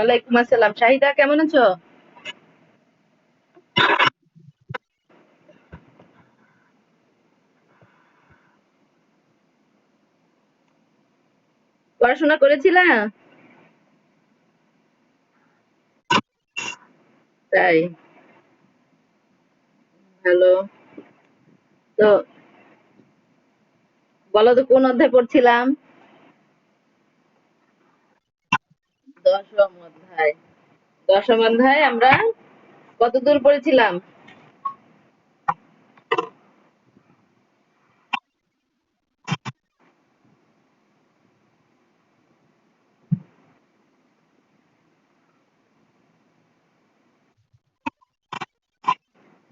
ওয়ালাইকুম আসসালাম। শাহিদা, কেমন আছো? পড়াশোনা করেছিলা? তাই? হ্যালো। তো বলো তো কোন অধ্যায় পড়ছিলাম? দশম অধ্যায়। দশম অধ্যায় আমরা কত দূর পড়েছিলাম?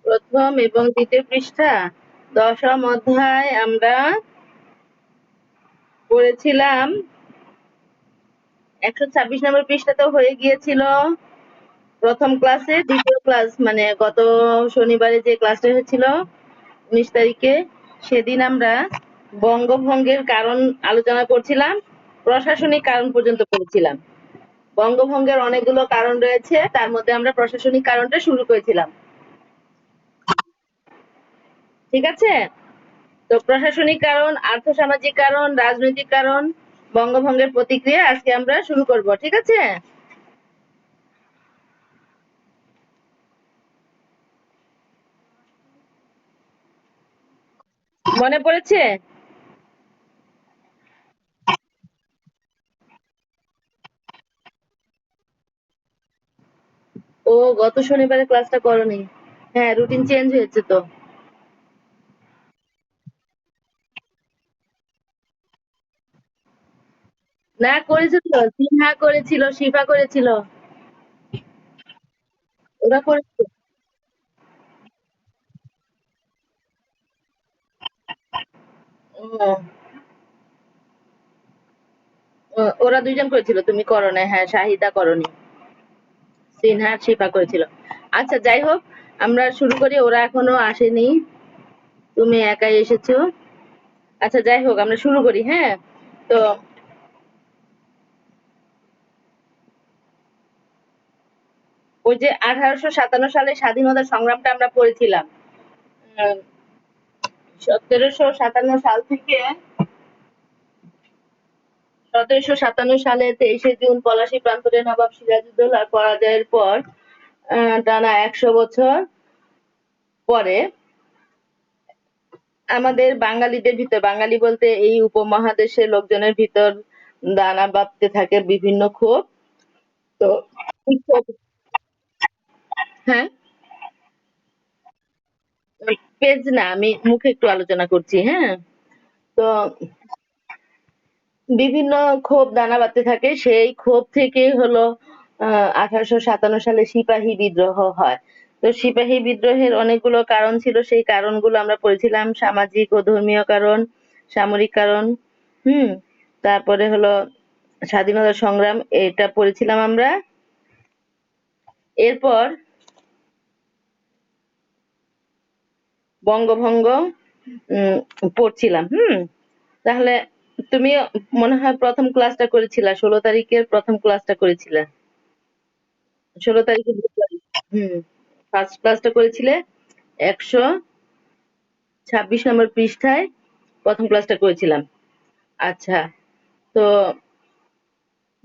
প্রথম এবং দ্বিতীয় পৃষ্ঠা। দশম অধ্যায় আমরা পড়েছিলাম 126 নম্বর পৃষ্ঠা তো হয়ে গিয়েছিল প্রথম ক্লাসে। দ্বিতীয় ক্লাস মানে গত শনিবারে যে ক্লাসটা হয়েছিল 19 তারিখে, সেদিন আমরা বঙ্গভঙ্গের কারণ আলোচনা করছিলাম, প্রশাসনিক কারণ পর্যন্ত পড়েছিলাম। বঙ্গভঙ্গের অনেকগুলো কারণ রয়েছে, তার মধ্যে আমরা প্রশাসনিক কারণটা শুরু করেছিলাম। ঠিক আছে? তো প্রশাসনিক কারণ, আর্থসামাজিক কারণ, রাজনৈতিক কারণ, বঙ্গভঙ্গের প্রতিক্রিয়া আজকে আমরা শুরু করব। ঠিক আছে? মনে পড়েছে? ও, গত শনিবারে ক্লাসটা করনি। হ্যাঁ, রুটিন চেঞ্জ হয়েছে তো। না, করেছে তো, সিনহা করেছিল, শিফা করেছিল। ওরা করেছে। ও, ওরা দুইজন করেছিল, তুমি করো না। হ্যাঁ, শাহিদা করনি, সিনহা আর শিফা করেছিল। আচ্ছা, যাই হোক, আমরা শুরু করি। ওরা এখনো আসেনি, তুমি একাই এসেছো। আচ্ছা, যাই হোক, আমরা শুরু করি। হ্যাঁ, তো ওই যে 1857 সালে স্বাধীনতা সংগ্রামটা আমরা পড়েছিলাম। 1757 সাল থেকে 1757 সালে 23শে জুন পলাশী প্রান্তরে নবাব সিরাজউদ্দৌলার পরাজয়ের পর টানা 100 বছর পরে আমাদের বাঙালিদের ভিতর, বাঙালি বলতে এই উপমহাদেশের লোকজনের ভিতর দানা বাঁধতে থাকে বিভিন্ন ক্ষোভ। তো এই হ্যাঁ, পেজ না, আমি মুখে একটু আলোচনা করছি। হ্যাঁ, তো বিভিন্ন ক্ষোভ দানা বাঁধতে থাকে। সেই ক্ষোভ থেকে হলো 1857 সালে সিপাহী বিদ্রোহ হয়। তো সিপাহী বিদ্রোহের অনেকগুলো কারণ ছিল, সেই কারণগুলো আমরা পড়েছিলাম। সামাজিক ও ধর্মীয় কারণ, সামরিক কারণ, হুম, তারপরে হলো স্বাধীনতা সংগ্রাম, এটা পড়েছিলাম আমরা। এরপর বঙ্গভঙ্গ পড়ছিলাম। তাহলে তুমি মনে হয় প্রথম ক্লাসটা করেছিলা, 16 তারিখের প্রথম ক্লাসটা করেছিলা। 16 তারিখে হুম, ফার্স্ট ক্লাসটা করেছিলে 126 নম্বর পৃষ্ঠায় প্রথম ক্লাসটা করেছিলাম। আচ্ছা, তো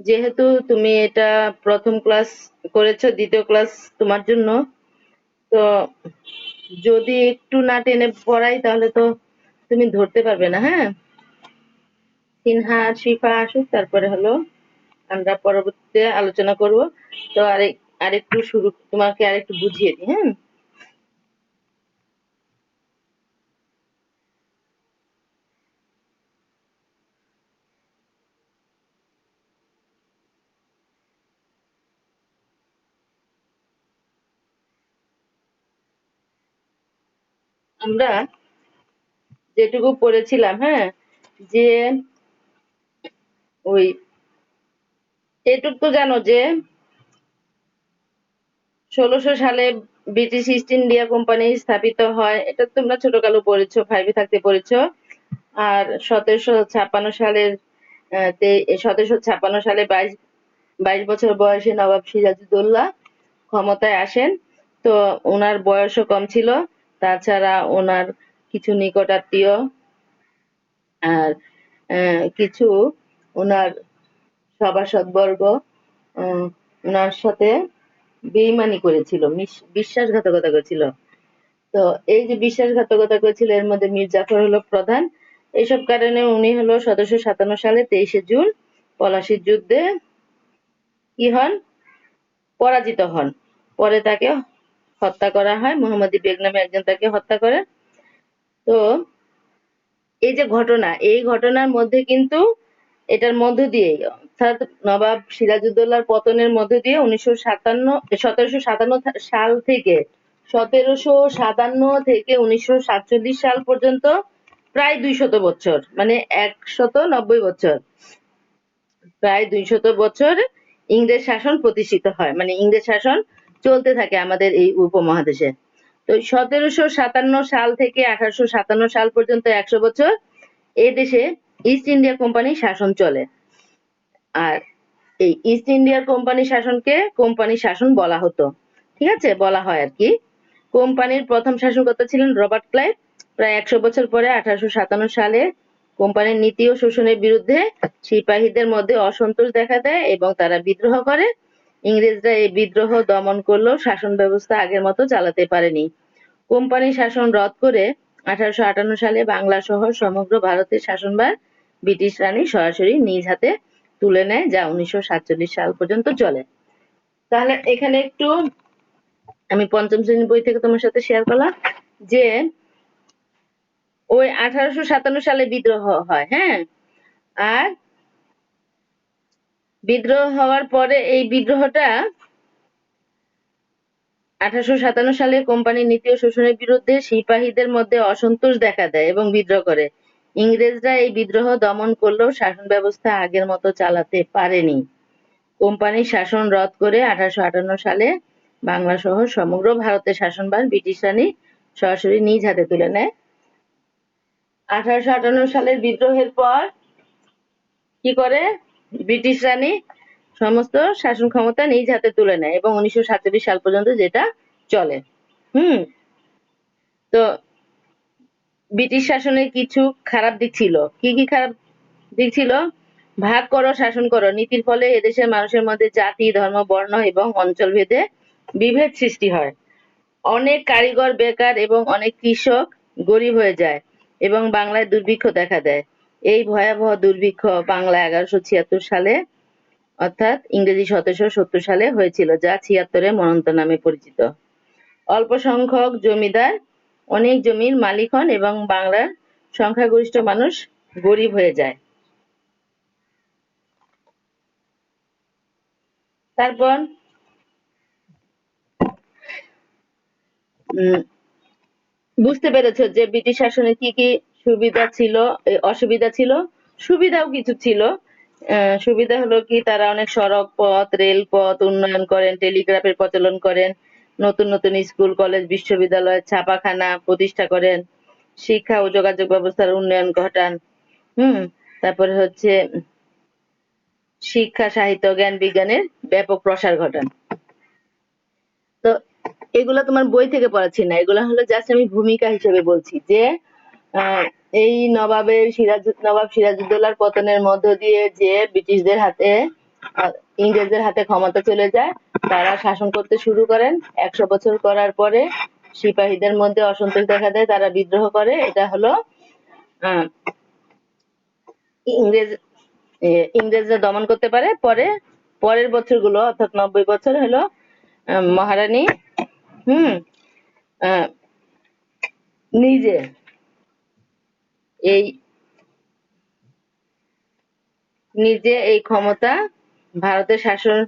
যেহেতু তুমি এটা প্রথম ক্লাস করেছো, দ্বিতীয় ক্লাস তোমার জন্য, তো যদি একটু না টেনে পড়াই তাহলে তো তুমি ধরতে পারবে না। হ্যাঁ, সিনহা আর শিফা আসুক, তারপরে হলো আমরা পরবর্তীতে আলোচনা করব। তো আরেকটু শুরু, তোমাকে আরেকটু বুঝিয়ে দিই। হ্যাঁ, আমরা যেটুকু পড়েছিলাম, হ্যাঁ, যে ওই এটুক তো জানো যে 1600 সালে ব্রিটিশ ইস্ট ইন্ডিয়া কোম্পানি স্থাপিত হয়, এটা তোমরা ছোটকালে পড়েছো, ফাইভে থাকতে পড়েছো। আর 1756 সালের 1756 সালে 22 বছর বয়সে নবাব সিরাজউদ্দৌলা ক্ষমতায় আসেন। তো ওনার বয়সও কম ছিল, তাছাড়া ওনার কিছু নিকটাত্মীয় আর কিছু ওনার সভাসদবর্গ ওনার সাথে বেইমানি করেছিল, বিশ্বাসঘাতকতা করেছিল। তো এই যে বিশ্বাসঘাতকতা করেছিল, এর মধ্যে মীর জাফর হলো প্রধান। এইসব কারণে উনি হলো 1757 সালে 23শে জুন পলাশির যুদ্ধে কি হন, পরাজিত হন। পরে তাকে হত্যা করা হয়, মোহাম্মদী বেগ নামে একজন তাকে হত্যা করে। তো এই যে ঘটনা, এই ঘটনার মধ্যে কিন্তু এটার মধ্য দিয়ে অর্থাৎ নবাব সিরাজউদ্দৌলার পতনের মধ্য দিয়ে 1757 সাল থেকে 1947 সাল পর্যন্ত প্রায় 200 বছর, মানে 190 বছর, প্রায় 200 বছর ইংরেজ শাসন প্রতিষ্ঠিত হয়, মানে ইংরেজ শাসন চলতে থাকে আমাদের এই উপমহাদেশে। তো 1757 সাল থেকে 1857 সাল পর্যন্ত 100 বছর এ দেশে ইস্ট ইন্ডিয়া কোম্পানির শাসন চলে। আর এই ইস্ট ইন্ডিয়া কোম্পানি শাসনকে কোম্পানি শাসন বলা হতো, ঠিক আছে, বলা হয় আর কি। কোম্পানির প্রথম শাসনকর্তা ছিলেন রবার্ট ক্লাইভ। প্রায় 100 বছর পরে 1857 সালে কোম্পানির নীতি ও শোষণের বিরুদ্ধে সিপাহীদের মধ্যে অসন্তোষ দেখা দেয় এবং তারা বিদ্রোহ করে। ইংরেজরা এই বিদ্রোহ দমন করলেও শাসন ব্যবস্থা আগের মতো চালাতে পারেনি। কোম্পানি শাসন রদ করে 1858 সালে বাংলা সহ সমগ্র ভারতের শাসনভার ব্রিটিশ রানী সরাসরি নিজ হাতে তুলে নেয়, যা 1947 সাল পর্যন্ত চলে। তাহলে এখানে একটু আমি পঞ্চম শ্রেণীর বই থেকে তোমার সাথে শেয়ার করলাম যে ওই 1857 সালে বিদ্রোহ হয়, হ্যাঁ। আর বিদ্রোহ হওয়ার পরে এই বিদ্রোহটা 1857 সালে কোম্পানির নীতি ও শোষণের বিরুদ্ধে সিপাহীদের মধ্যে অসন্তোষ দেখা দেয় এবং বিদ্রোহ করে। ইংরেজরা এই বিদ্রোহ দমন করলেও শাসন ব্যবস্থা আগের মতো চালাতে পারেনি। কোম্পানির শাসন রদ করে 1858 সালে বাংলা সহ সমগ্র ভারতের শাসনভার ব্রিটিশ রানী সরাসরি নিজ হাতে তুলে নেয়। 1858 সালের বিদ্রোহের পর কি করে ব্রিটিশ রানী সমস্ত শাসন ক্ষমতা নিজ হাতে তুলে নেয় এবং 1947 সাল পর্যন্ত যেটা চলে। তো ব্রিটিশ শাসনের কিছু খারাপ দিক ছিল। কি কি খারাপ দিক ছিল? ভাগ করো শাসন করো নীতির ফলে এদেশের মানুষের মধ্যে জাতি, ধর্ম, বর্ণ এবং অঞ্চল ভেদে বিভেদ সৃষ্টি হয়। অনেক কারিগর বেকার এবং অনেক কৃষক গরিব হয়ে যায় এবং বাংলায় দুর্ভিক্ষ দেখা দেয়। এই ভয়াবহ দুর্ভিক্ষ বাংলায় 1176 সালে অর্থাৎ ইংরেজি 1770 সালে হয়েছিল, যা 76-এর মন্বন্তর নামে পরিচিত। অল্প সংখ্যক জমিদার অনেক জমির মালিক হন এবং বাংলার সংখ্যাগরিষ্ঠ মানুষ গরিব হয়ে যায়। তারপর বুঝতে পেরেছো যে ব্রিটিশ শাসনে কি কি সুবিধা ছিল, অসুবিধা ছিল। সুবিধাও কিছু ছিল। সুবিধা হলো কি, তারা অনেক সড়ক পথ, রেলপথ উন্নয়ন করেন, টেলিগ্রাফের প্রচলন করেন, নতুন নতুন স্কুল, কলেজ, বিশ্ববিদ্যালয়, ছাপাখানা প্রতিষ্ঠা করেন, শিক্ষা ও যোগাযোগ ব্যবস্থার উন্নয়ন ঘটান। তারপরে হচ্ছে শিক্ষা, সাহিত্য, জ্ঞান, বিজ্ঞানের ব্যাপক প্রসার ঘটান। তো এগুলা তোমার বই থেকে পড়াচ্ছি না, এগুলা হলো জাস্ট আমি ভূমিকা হিসেবে বলছি যে এই নবাব সিরাজউদ্দৌলার পতনের মধ্য দিয়ে যে ব্রিটিশদের হাতে ইংরেজদের হাতে ক্ষমতা চলে যায়, তারা শাসন করতে শুরু করেন। 100 বছর করার পরে সিপাহীদের মধ্যে অসন্তোষ দেখা দেয়, তারা বিদ্রোহ করে। এটা হলো ইংরেজরা দমন করতে পারে। পরের বছরগুলো অর্থাৎ 90 বছর হলো মহারানী নিজে এই ক্ষমতা, ভারতের শাসন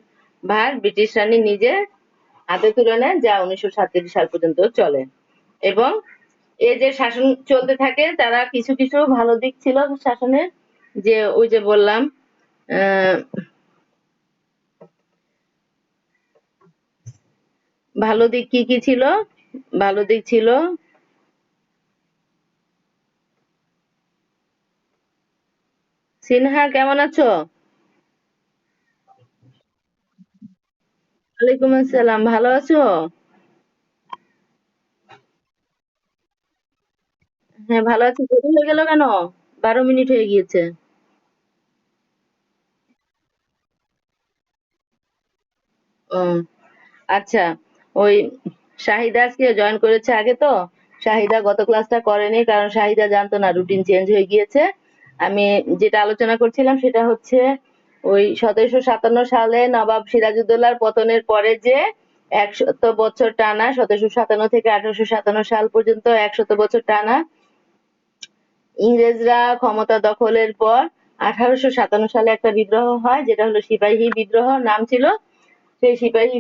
ভার ব্রিটিশ রানী নিজে হাতে তুলে নেন, যা 1947 সাল পর্যন্ত চলে। এবং এই যে শাসন চলতে থাকে, তারা কিছু কিছু ভালো দিক ছিল শাসনের, যে ওই যে বললাম ভালো দিক কি কি ছিল। ভালো দিক ছিল সিনহা, কেমন আছো? ওয়ালাইকুম আসসালাম, ভালো আছো? হ্যাঁ, ভালো আছি। দেরি হয়ে গেল কেন? 12 মিনিট হয়ে গিয়েছে। ও, আচ্ছা। ওই শাহিদা আজকে জয়েন করেছে আগে তো। শাহিদা গত ক্লাসটা করেনি কারণ শাহিদা জানতো না রুটিন চেঞ্জ হয়ে গিয়েছে। আমি যেটা আলোচনা করছিলাম সেটা হচ্ছে ওই 1757 সালে নবাব সিরাজউদ্দৌলার পতনের পরে যে 100 বছর টানা, 1757 থেকে 1857 সাল পর্যন্ত 100 বছর টানা ইংরেজরা ক্ষমতা দখলের পর 1857 সালে একটা বিদ্রোহ হয়, যেটা হলো সিপাহী বিদ্রোহ নাম ছিল। সেই সিপাহী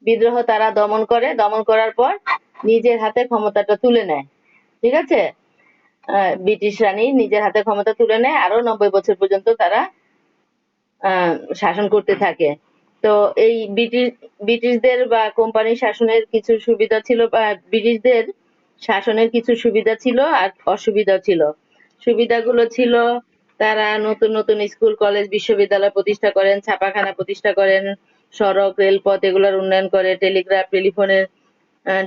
বিদ্রোহ তারা দমন করে, দমন করার পর নিজের হাতে ক্ষমতাটা তুলে নেয়। ঠিক আছে। ব্রিটিশ রানী নিজের হাতে ক্ষমতা তুলে নেয়, আরো 90 বছর পর্যন্ত তারা শাসন করতে থাকে। তো এই ব্রিটিশদের বা কোম্পানি শাসনের কিছু সুবিধা ছিল, বা ব্রিটিশদের শাসনের কিছু সুবিধা ছিল আর অসুবিধা ছিল। সুবিধাগুলো ছিল তারা নতুন নতুন স্কুল কলেজ বিশ্ববিদ্যালয় প্রতিষ্ঠা করেন, ছাপাখানা প্রতিষ্ঠা করেন, সড়ক রেলপথ এগুলোর উন্নয়ন করে,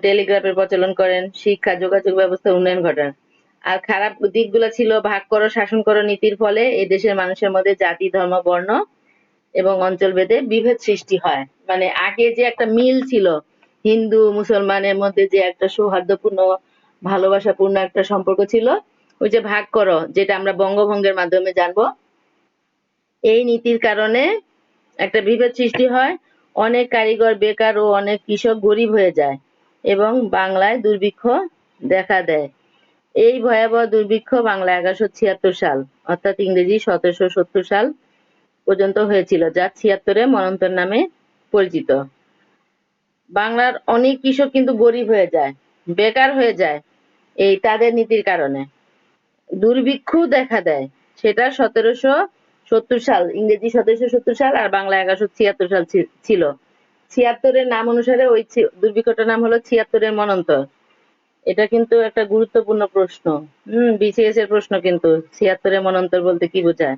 টেলিগ্রাফের প্রচলন করেন, শিক্ষা যোগাযোগ ব্যবস্থার উন্নয়ন ঘটান। আর খারাপ দিকগুলো ছিল ভাগ করো শাসন করো নীতির ফলে এই দেশের মানুষের মধ্যে জাতি ধর্ম বর্ণ এবং অঞ্চল ভেদে বিভেদ সৃষ্টি হয়। মানে আগে যে একটা মিল ছিল হিন্দু মুসলমানের মধ্যে, যে একটা সৌহার্দ্যপূর্ণ ভালোবাসাপূর্ণ একটা সম্পর্ক ছিল, ওই যে ভাগ করো যেটা আমরা বঙ্গভঙ্গের মাধ্যমে জানবো, এই নীতির কারণে একটা বিভেদ সৃষ্টি হয়। অনেক কারিগর বেকার ও অনেক কৃষক গরিব হয়ে যায় এবং বাংলায় দুর্ভিক্ষ দেখা দেয়। এই ভয়াবহ দুর্ভিক্ষ বাংলায় 1176 সাল অর্থাৎ ইংরেজি 1770 সাল পর্যন্ত হয়েছিল, যা 76-এ মন্বন্তর নামে পরিচিত। বাংলার অনেক কৃষক কিন্তু গরিব হয়ে যায়, বেকার হয়ে যায় এই তাদের নীতির কারণে। দুর্ভিক্ষ দেখা দেয়, সেটা 1770 সাল, ইংরেজি 1770 সাল আর বাংলা 1176 সাল ছিল। 76-এর নাম অনুসারে ওই দুর্ভিক্ষটার নাম হলো 76-এর মনন্তর। এটা কিন্তু একটা গুরুত্বপূর্ণ প্রশ্ন। বিসিএস এর প্রশ্ন কিন্তু, 76-এর মনন্তর বলতে কি বোঝায়।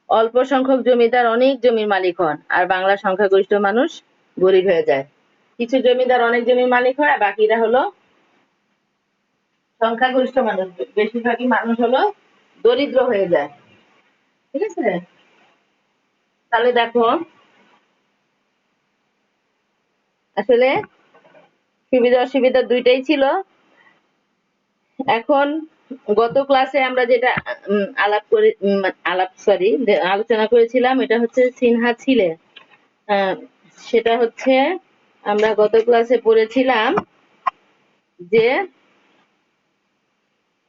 অল্প সংখ্যক জমিদার অনেক জমির মালিক হন আর বাংলার সংখ্যাগরিষ্ঠ মানুষ গরিব হয়ে যায়। কিছু জমিদার অনেক জমির মালিক হয় আর বাকিরা হলো সংখ্যাগরিষ্ঠ মানুষ, বেশিরভাগই মানুষ হলো দরিদ্র হয়ে যায়। ঠিক আছে। তাহলে দেখো, আসলে সুবিধা অসুবিধা দুইটাই ছিল। এখন গত ক্লাসে আমরা যেটা আলোচনা করেছিলাম, এটা হচ্ছে সিনহা ছিলে। আহ, সেটা হচ্ছে আমরা গত ক্লাসে পড়েছিলাম যে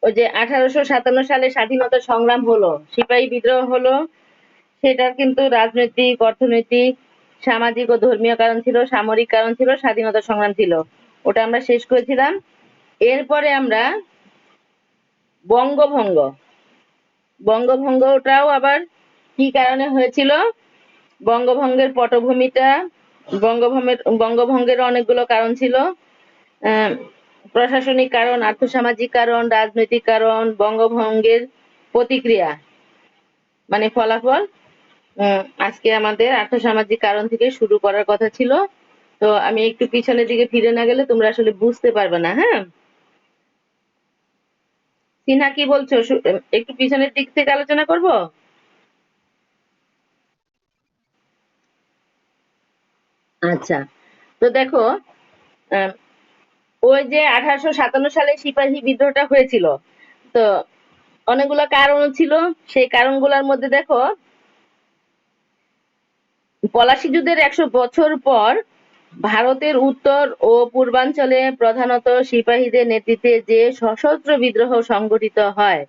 ওই যে 1857 সালে স্বাধীনতা সংগ্রাম হলো, সিপাহী বিদ্রোহ হলো, সেটা কিন্তু রাজনৈতিক, অর্থনৈতিক, সামাজিক ও ধর্মীয় কারণ ছিল, সামরিক কারণ ছিল, স্বাধীনতা সংগ্রাম ছিল। ওটা আমরা শেষ করেছিলাম। এরপরে আমরা বঙ্গভঙ্গ, বঙ্গভঙ্গটাও আবার কি কারণে হয়েছিল, বঙ্গভঙ্গের পটভূমিটা, বঙ্গভঙ্গের অনেকগুলো কারণ ছিল। আহ, প্রশাসনিক কারণ, আর্থসামাজিক কারণ, রাজনৈতিক কারণ, বঙ্গভঙ্গের প্রতিক্রিয়া মানে ফলাফল। আজকে আমাদের আর্থসামাজিক কারণ থেকে শুরু করার কথা ছিল। তো আমি একটু পিছনের দিকে ফিরে না গেলে তোমরা আসলে বুঝতে পারবে না। হ্যাঁ, সিনহা কি বলছো? একটু পিছনের দিক থেকে আলোচনা করব। আচ্ছা, তো দেখো, আহ, ওই যে 1857 সালে সিপাহী বিদ্রোহটা হয়েছিল, তো অনেকগুলো কারণ ছিল। সেই কারণগুলোর মধ্যে দেখো, পলাশী যুদ্ধের 100 বছর পর ভারতের উত্তর ও পূর্বাঞ্চলে প্রধানত সিপাহীদের নেতৃত্বে যে সশস্ত্র বিদ্রোহ সংগঠিত হয়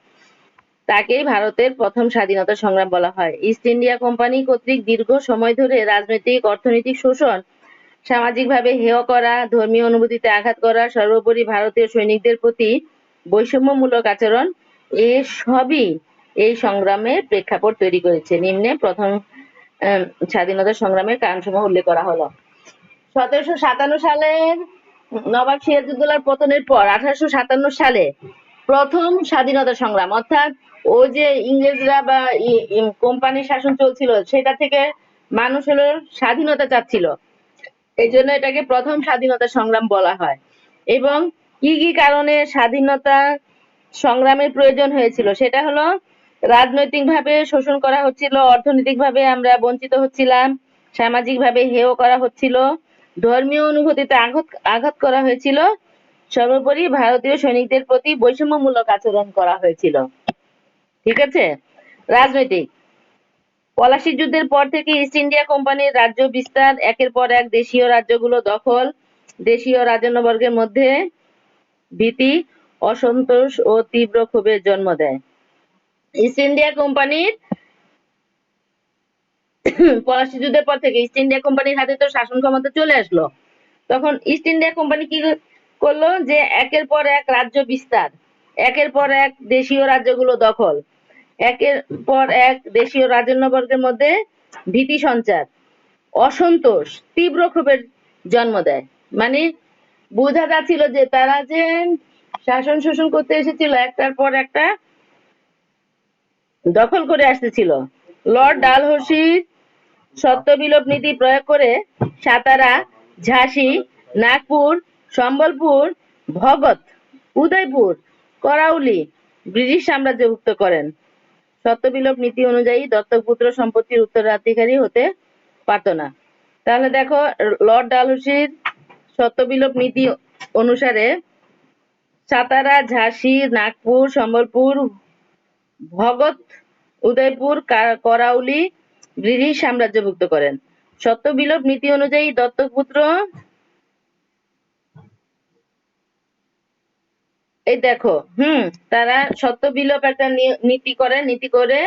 তাকেই ভারতের প্রথম স্বাধীনতা সংগ্রাম বলা হয়। ইস্ট ইন্ডিয়া কোম্পানি কর্তৃক দীর্ঘ সময় ধরে রাজনৈতিক অর্থনৈতিক শোষণ, সামাজিকভাবে হেয় করা, ধর্মীয় অনুভূতিতে আঘাত করা, সর্বোপরি ভারতীয় সৈনিকদের প্রতি বৈষম্যমূলক আচরণ, এসবই এই সংগ্রামের প্রেক্ষাপট তৈরি করেছে। নিম্নে প্রথম আহ, স্বাধীনতা সংগ্রামের কারণসমূহ উল্লেখ করা হলো। 1757 সালের নবাব সিরাজউদ্দৌলার পতনের পর 1857 সালে প্রথম স্বাধীনতা সংগ্রাম, অর্থাৎ ও যে ইংরেজরা বা কোম্পানি শাসন চলছিল সেটা থেকে মানুষ হলো স্বাধীনতা চাচ্ছিল, এই জন্য এটাকে প্রথম স্বাধীনতা সংগ্রাম বলা হয়। এবং কি কি কারণে স্বাধীনতা সংগ্রামের প্রয়োজন হয়েছিল সেটা হলো, রাজনৈতিকভাবে শোষণ করা হচ্ছিল, অর্থনৈতিকভাবে আমরা বঞ্চিত হচ্ছিলাম, সামাজিকভাবে হেয় করা হচ্ছিল, ধর্মীয় অনুভূতিতে আঘাত আঘাত করা হয়েছিল, সর্বোপরি ভারতীয় সৈনিকদের প্রতি বৈষম্যমূলক আচরণ করা হয়েছিল। ঠিক আছে। রাজনৈতিক, পলাশী যুদ্ধের পর থেকে ইস্ট ইন্ডিয়া কোম্পানির রাজ্য বিস্তার, একের পর এক দেশীয় রাজ্যগুলো দখল, দেশীয় রাজন্যবর্গের মধ্যে ভীতি, অসন্তোষ ও তীব্র ক্ষোভের জন্ম দেয়। ইস্ট ইন্ডিয়া কোম্পানির পলাশী যুদ্ধের পর থেকে ইস্ট ইন্ডিয়া কোম্পানির হাতে তো শাসন ক্ষমতা চলে আসলো। তখন ইস্ট ইন্ডিয়া কোম্পানি কি করলো, যে একের পর এক রাজ্য বিস্তার, একের পর এক দেশীয় রাজ্যগুলো দখল, একের পর এক দেশীয় রাজন্যবর্গের মধ্যে ভীতি সঞ্চার, অসন্তোষ, তীব্র ক্ষোভের জন্ম দেয়। মানে বোঝা যাচ্ছিল যে তারা যে শাসন শোষণ করতে এসেছিল, একটার পর একটা দখল করে আসতেছিল। লর্ড ডালহৌসির সত্যবিলোপ নীতি প্রয়োগ করে সাতারা, ঝাঁসি, নাগপুর, সম্বলপুর, ভগৎ, উদয়পুর, করাউলি ব্রিটিশ সাম্রাজ্যভুক্ত করেন। সত্যবিলোপ নীতি অনুযায়ী দত্তকপুত্র সম্পত্তির উত্তরাধিকারী হতে পারত না। তাহলে দেখো, লর্ড ডালহৌসির সত্যবিলোপ নীতি অনুসারে সাতারা, ঝাঁসি, নাগপুর, সম্বলপুর, ভগৎ, উদয়পুর, করাউলি ব্রিটিশ সাম্রাজ্যভুক্ত করেন। সত্যবিলোপ নীতি অনুযায়ী দত্তকপুত্র, এই দেখো, তারা সত্যবিলোপ একটা নীতি করে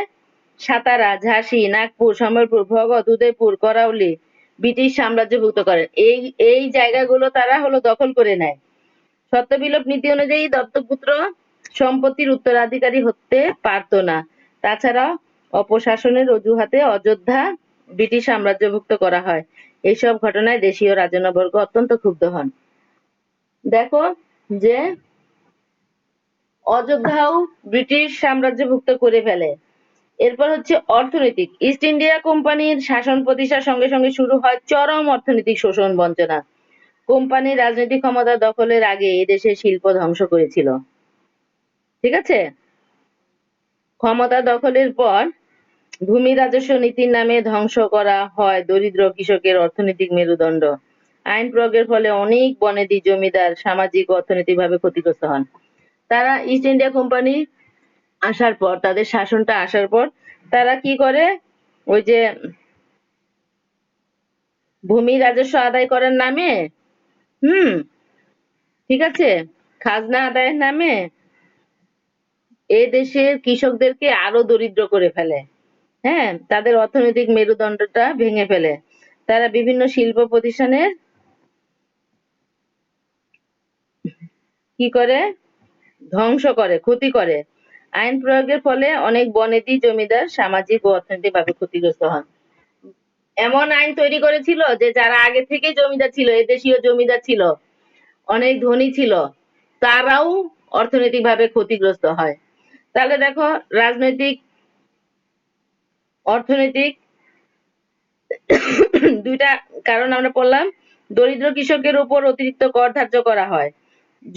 সাতারা, ঝাঁসি, নাগপুর, সম্বলপুর, ভগৎ, উদয়পুর, করাউলি ব্রিটিশ সাম্রাজ্যভুক্ত করেন। এই এই জায়গাগুলো তারা হলো দখল করে নেয়। সত্যবিলোপ নীতি অনুযায়ী দত্তপুত্র সম্পত্তির উত্তরাধিকারী হতে পারত না। তাছাড়া অপশাসনের অজুহাতে অযোধ্যা ব্রিটিশ সাম্রাজ্যভুক্ত করা হয়। এইসব ঘটনায় দেশীয় রাজন্যবর্গ অত্যন্ত ক্ষুব্ধ হন। দেখো যে অযোধ্যাও ব্রিটিশ সাম্রাজ্যভুক্ত করে ফেলে। এরপর হচ্ছে অর্থনৈতিক। ইস্ট ইন্ডিয়া কোম্পানির শাসন প্রতিষ্ঠার সঙ্গে সঙ্গে শুরু হয় চরম অর্থনৈতিক শোষণ বঞ্চনা। কোম্পানির রাজনৈতিক ক্ষমতা দখলের আগে এদেশের শিল্প ধ্বংস করেছিল। ঠিক আছে। ক্ষমতা দখলের পর ভূমি রাজস্ব নীতির নামে ধ্বংস করা হয় দরিদ্র কৃষকের অর্থনৈতিক মেরুদণ্ড। আইন প্রয়োগের ফলে অনেক বনেদি জমিদার সামাজিক ও অর্থনৈতিকভাবে ক্ষতিগ্রস্ত হন। তারা ইস্ট ইন্ডিয়া কোম্পানি আসার পর, তাদের শাসনটা আসার পর তারা কি করে, ওই যে ভূমি রাজস্ব আদায় করার নামে, ঠিক আছে, খাজনা আদায়ের নামে এ দেশের কৃষকদেরকে আরো দরিদ্র করে ফেলে। হ্যাঁ, তাদের অর্থনৈতিক মেরুদণ্ডটা ভেঙে ফেলে। তারা বিভিন্ন শিল্প প্রতিষ্ঠানের কি করে, ধ্বংস করে, ক্ষতি করে। আইন প্রয়োগের ফলে অনেক বনেদি জমিদার সামাজিক ও অর্থনৈতিকভাবে ক্ষতিগ্রস্ত হন। এমন আইন তৈরি করেছিল যে যারা আগে থেকে জমিদার ছিল, এদেশীয় জমিদার ছিল, অনেক ধনী ছিল, তারাও অর্থনৈতিকভাবে ক্ষতিগ্রস্ত হয়। তাহলে দেখো, রাজনৈতিক, অর্থনৈতিক দুইটা কারণ আমরা পড়লাম। দরিদ্র কৃষকের উপর অতিরিক্ত কর ধার্য করা হয়।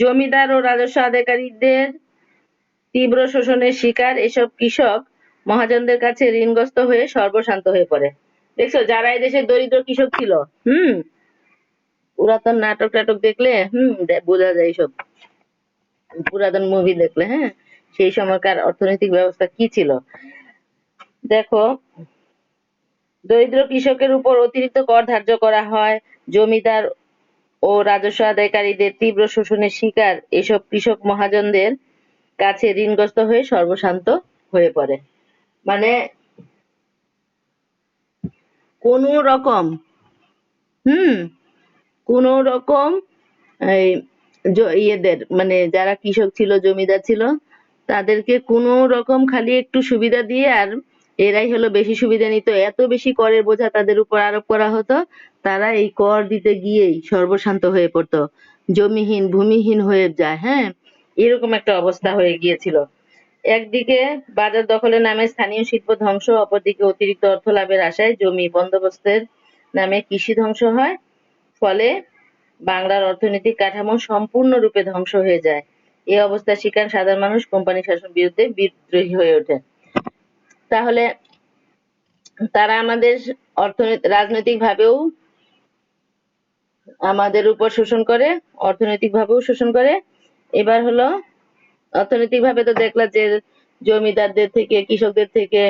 জমিদার ও রাজস্ব আদায়কারীদের তীব্র শোষণের শিকার এসব কৃষক মহাজনদের কাছে ঋণগ্রস্ত হয়ে সর্বশান্ত হয়ে পড়ে। দেখছো, যারা এদেশের দরিদ্র কৃষক ছিল, পুরাতন নাটক টাটক দেখলে বোঝা যায়, সব পুরাতন মুভি দেখলে, সেই সময়কার অর্থনৈতিক ব্যবস্থা কি ছিল। দেখো, দরিদ্র কৃষকের উপর অতিরিক্ত কর ধার্য করা হয়। জমিদার ও রাজস্ব আদায়কারীদের তীব্র শোষণের শিকার এসব কৃষক মহাজনদের কাছে ঋণগ্রস্ত হয়ে সর্বশান্ত হয়ে পড়ে। মানে কোন রকম কোন রকম এই ইয়েদের, মানে যারা কৃষক ছিল, জমিদার ছিল, তাদেরকে কোন রকম খালি একটু সুবিধা দিয়ে, আর এরাই হলো বেশি সুবিধা নিত, এত বেশি করের বোঝা তাদের উপর আরোপ করা হতো, তারা এই কর দিতে গিয়েই সর্বশান্ত হয়ে পড়তো, জমিহীন ভূমিহীন হয়ে যায়। এরকম একটা অবস্থা হয়ে গিয়েছিল। একদিকে বাজার দখলের নামে স্থানীয় শিল্প ধ্বংস, অপরদিকে অতিরিক্ত অর্থ লাভের আশায় জমি বন্দোবস্তের নামে কৃষি ধ্বংস হয়। ফলে বাংলার অর্থনৈতিক কাঠামো সম্পূর্ণরূপে ধ্বংস হয়ে যায়। এই অবস্থার শিকার সাধারণ মানুষ কোম্পানি শাসন বিরুদ্ধে বিদ্রোহী হয়ে ওঠে। তাহলে তারা আমাদের রাজনৈতিক ভাবেও আমাদের উপর শোষণ করে, অর্থনৈতিক ভাবেও শোষণ করে। এবার হলো অর্থনৈতিক ভাবে তো দেখলাম যে জমিদারদের থেকে, কৃষকদের থেকে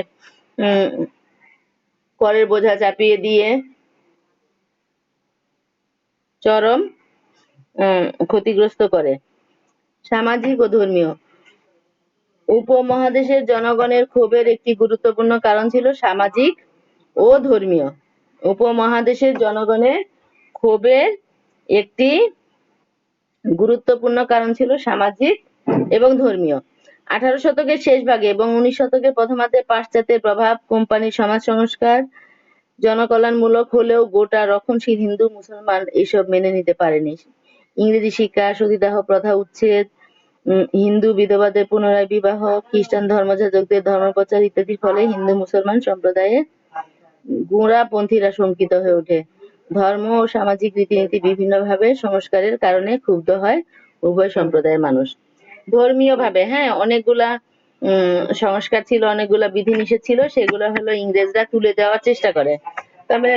করের বোঝা চাপিয়ে দিয়ে চরম ক্ষতিগ্রস্ত করে। সামাজিক ও ধর্মীয়। উপমহাদেশের জনগণের ক্ষোভের একটি গুরুত্বপূর্ণ কারণ ছিল সামাজিক ও ধর্মীয়। উপমহাদেশের জনগণের ক্ষোভের একটি গুরুত্বপূর্ণ কারণ ছিল সামাজিক এবং ধর্মীয়। 18 শতকের শেষ ভাগে এবং 19 শতকের প্রথমার্ধে পাশ্চাত্যের প্রভাব, কোম্পানির সমাজ সংস্কার জনকল্যাণমূলক হলেও গোটা রক্ষণশীল হিন্দু মুসলমান এসব মেনে নিতে পারেনি। ইংরেজি শিক্ষা, সতীদাহ প্রথা উচ্ছেদ, হিন্দু বিধবাদের পুনরায় বিবাহ, খ্রিস্টান ধর্মযাজকদের ধর্মপ্রচার ইত্যাদির ফলে হিন্দু মুসলমান সম্প্রদায়ের গোঁড়াপন্থীরা শঙ্কিত হয়ে ওঠে। ধর্ম ও সামাজিক রীতিনীতি বিভিন্নভাবে সংস্কারের কারণে ক্ষুব্ধ হয় উভয় সম্প্রদায়ের মানুষ। ধর্মীয় ভাবে অনেকগুলা সংস্কার ছিল, অনেকগুলা বিধিনিষেধ ছিল, সেগুলো হলো ইংরেজরা তুলে দেওয়ার চেষ্টা করে। তবে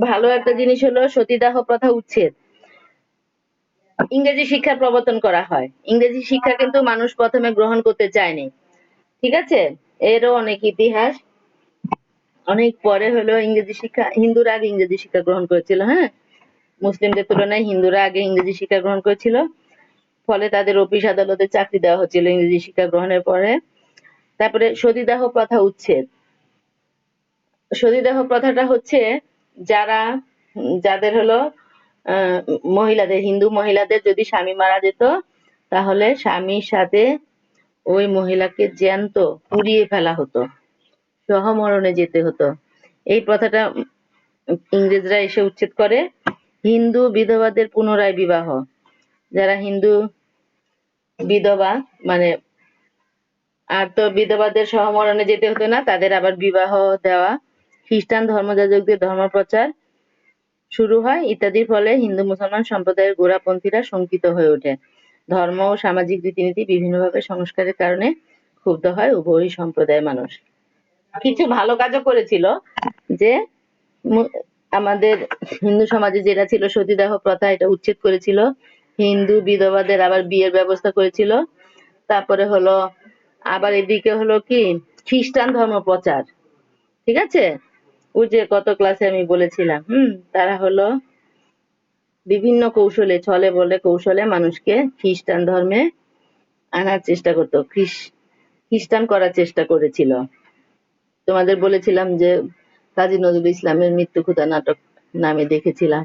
ভালো একটা জিনিস হলো সতীদাহ প্রথা উচ্ছেদ। ইংরেজি শিক্ষার প্রবর্তন করা হয়। ইংরেজি শিক্ষা কিন্তু মানুষ প্রথমে গ্রহণ করতে চায়নি, ঠিক আছে? এরও অনেক ইতিহাস। অনেক পরে হলো ইংরেজি শিক্ষা, হিন্দুরা আগে ইংরেজি শিক্ষা গ্রহণ করেছিল। মুসলিমদের তুলনায় হিন্দুরা আগে ইংরেজি শিক্ষা গ্রহণ করেছিল, ফলে তাদের অফিস আদালতে চাকরি দেওয়া হচ্ছিল ইংরেজি শিক্ষা গ্রহণের পরে। তারপরে সতীদাহ প্রথা উচ্ছেদ। সতীদাহ প্রথাটা হচ্ছে যাদের হলো মহিলাদের, হিন্দু মহিলাদের যদি স্বামী মারা যেত, তাহলে স্বামীর সাথে ওই মহিলাকে জ্যান্ত পুড়িয়ে ফেলা হতো, সহমরণে যেতে হতো। এই প্রথাটা ইংরেজরা এসে উচ্ছেদ করে। হিন্দু বিধবাদের পুনরায় বিবাহ। যারা হিন্দু বিধবা, মানে আর তো বিধবাদের সহমরণে যেতে হতো না, তাদের আবার বিবাহ দেওয়া। খ্রিস্টান ধর্মযাজকদের ধর্মপ্রচার শুরু হয় ইত্যাদির ফলে হিন্দু মুসলমান সম্প্রদায়ের গোঁড়াপন্থীরা শঙ্কিত হয়ে ওঠে। ধর্ম ও সামাজিক রীতিনীতি বিভিন্নভাবে সংস্কারের কারণে ক্ষুব্ধ হয় উভয় সম্প্রদায়ের মানুষ। কিছু ভালো কাজও করেছিল, যে আমাদের হিন্দু সমাজে যেটা ছিল সতীদাহ প্রথা, এটা উচ্ছেদ করেছিল। হিন্দু বিধবাদের আবার বিয়ের ব্যবস্থা করেছিল। তারপরে হলো আবার এদিকে হলো কি খ্রিস্টান ধর্ম প্রচার, ঠিক আছে? ওই যে গত ক্লাসে আমি বলেছিলাম, তারা হলো বিভিন্ন কৌশলে, ছলে বলে কৌশলে মানুষকে খ্রিস্টান ধর্মে আনার চেষ্টা করতো, খ্রিস্টান করার চেষ্টা করেছিল। তোমাদের বলেছিলাম যে কাজী নজরুল ইসলামের মৃত্যু ক্ষুধা নাটক নামে দেখেছিলাম।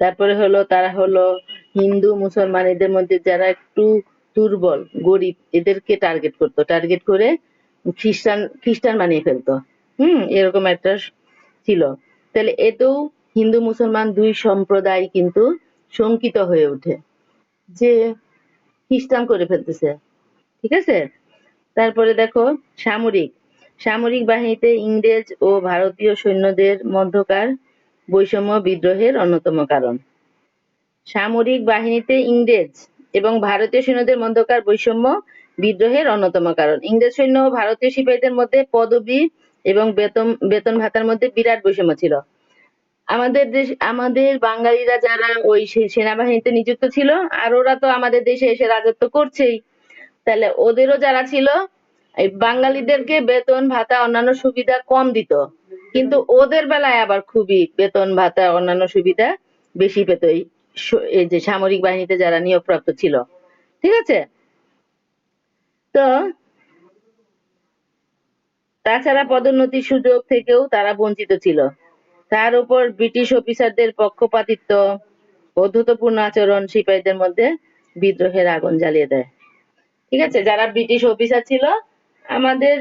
তারপরে হলো তারা হলো হিন্দু মুসলমান এদের মধ্যে যারা একটু দুর্বল, গরিব, এদেরকে টার্গেট করে খ্রিস্টান বানিয়ে ফেলতো। এরকম একটা ছিল। তাহলে এতেও হিন্দু মুসলমান দুই সম্প্রদায় কিন্তু শঙ্কিত হয়ে ওঠে যে খ্রিস্টান করে ফেলতেছে, ঠিক আছে? তারপরে দেখো সামরিক বাহিনীতে ইংরেজ ও ভারতীয় সৈন্যদের মধ্যকার বৈষম্য বিদ্রোহের অন্যতম কারণ। সামরিক বাহিনীতে ইংরেজ এবং ভারতীয় সৈন্যদের মধ্যকার বৈষম্য বিদ্রোহের অন্যতম কারণ। ইংরেজ সৈন্য ও ভারতীয় সিপাহীদের মধ্যে পদবি এবং বেতন ভাতার মধ্যে বিরাট বৈষম্য ছিল। আমাদের বাঙালিরা যারা ওই সেনাবাহিনীতে নিযুক্ত ছিল, আর ওরা তো আমাদের দেশে এসে রাজত্ব করছেই, তাহলে ওদেরও যারা ছিল এই বাঙালিদেরকে বেতন ভাতা অন্যান্য সুবিধা কম দিত, কিন্তু ওদের বেলায় আবার খুবই বেতন ভাতা অন্যান্য সুবিধা বেশি পেত এই যে সামরিক বাহিনীতে যারা নিয়োগপ্রাপ্ত ছিল, ঠিক আছে? তো তাছাড়া পদোন্নতির সুযোগ থেকেও তারা বঞ্চিত ছিল। তার উপর ব্রিটিশ অফিসারদের পক্ষপাতিত্ব, বন্ধুত্বপূর্ণ আচরণ সিপাহীদের মধ্যে বিদ্রোহের আগুন জ্বালিয়ে দেয়, ঠিক আছে? যারা ব্রিটিশ অফিসার ছিল, আমাদের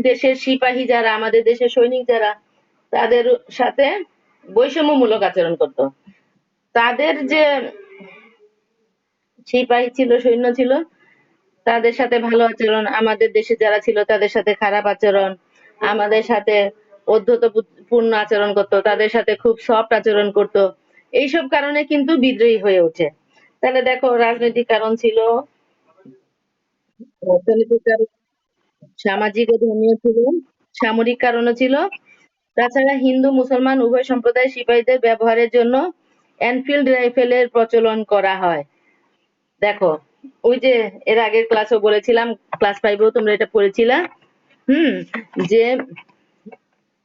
দেশের সিপাহী যারা, আমাদের দেশের সৈনিক যারা, তাদের সাথে বৈষম্যমূলক আচরণ করত। তাদের যে সিপাহী ছিল, সৈন্য ছিল, তাদের সাথে ভালো আচরণ, আমাদের দেশে যারা ছিল তাদের সাথে খারাপ আচরণ, আমাদের সাথে অধ্যত্বপূর্ণ আচরণ করতো, তাদের সাথে খুব সফট আচরণ করতো। এইসব কারণে কিন্তু বিদ্রোহী হয়ে ওঠে। তাহলে দেখো, রাজনৈতিক কারণ ছিল, অর্থনৈতিক কারণ, সামাজিক ও ধর্মীয় ছিল, সামরিক কারণও ছিল। তাছাড়া হিন্দু মুসলমান উভয় সম্প্রদায় সিপাহীদের ব্যবহারের জন্য এনফিল্ড রাইফেলের প্রচলন করা হয়। দেখো, ওই যে এর আগের ক্লাসও বলেছিলাম, ক্লাস 5এও তোমরা এটা পড়েছিলা, হুম, যে